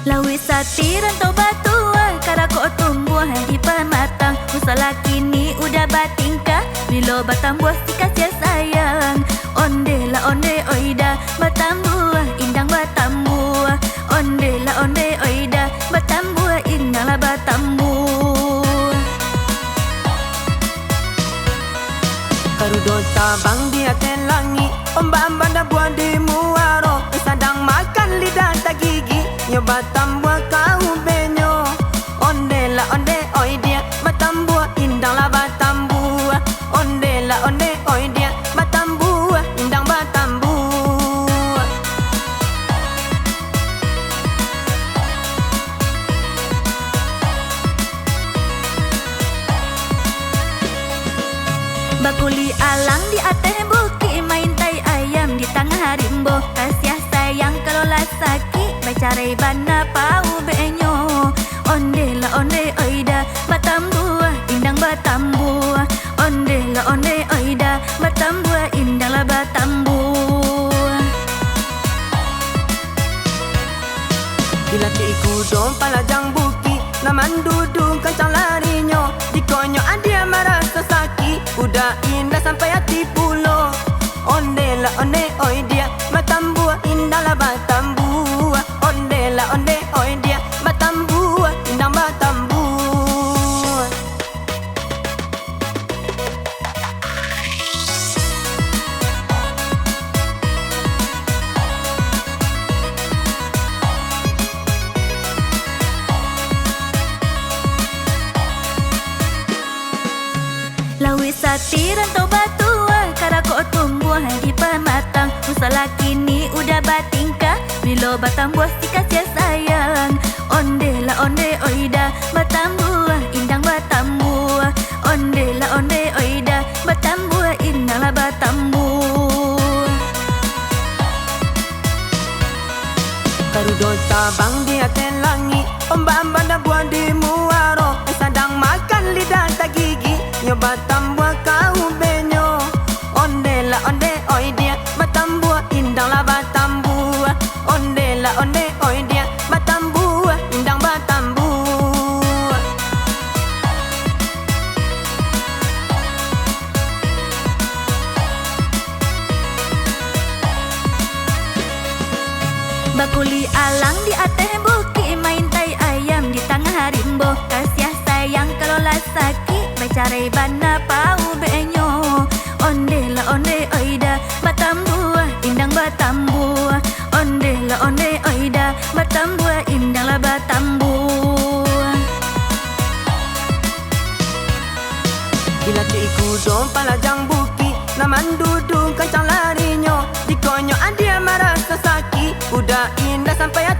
Lawi satiran tau batua, karako tumbuh di pematang. Usala kini udah batingkah, bilo batambuah si kasih sayang. Onde la onde oida, batambuah indang batambuah. Onde la onde oida, batambuah indang la batambuah. Karudo tabang di atas langit, ombak-ombak dah buah di muaro. Sedang makan lidah tak gigi, yo batambuah kau benyo. Onde la onde oi dia, batambuah indang la batambuah. Onde la onde oi dia, batambuah indang batambuah. Bakuli alang di atas bukit, main tai ayam di tengah rimbo. Kasih sayang kalau lah sakit, bacarai bana pau benyo. Onde la onde oida, batambuah indang batambuah. Onde la onde oida, batambuah indang la batambuah. Bila tiku dom palajang bukit, naman dudung kancang larinya. Dikonyo adia merasa sakit, udah indah sampai hati pulau. Onde la onde oi dia, batambuah indah la batambuah. Onde la onde oi dia, batambuah indang batambuah. Lawi satiran tau batua, karako tumbuh di pematang. Usala kini udah batingkah, bilo batambuah si kasih sayang. Onde la onde oida, batambuah indang batambuah. Onde la onde oida, batambuah indang la batambuah. Karudo tabang di atas langit, ombak-ombak dah buah di muaro. Sedang makan lidah tak gigi, yo batambuah kau benyo. Onde la onde oi dia, batambuah indang la batambuah. Onde la onde oi dia, batambuah indang batambuah. Bakuli alang di atas bukit, main tai ayam di tengah rimbo. Kasih sayang kalau lah sakit, bacarai bana pau benyo. Onde la onde oida, batambuah indang batambuah. Onde la onde oida, batambuah indang la batambuah. Bila tiku dom palajang bukit, naman dudung kancang larinya. Dikonyo adia merasa sakit, udah indah sampai hati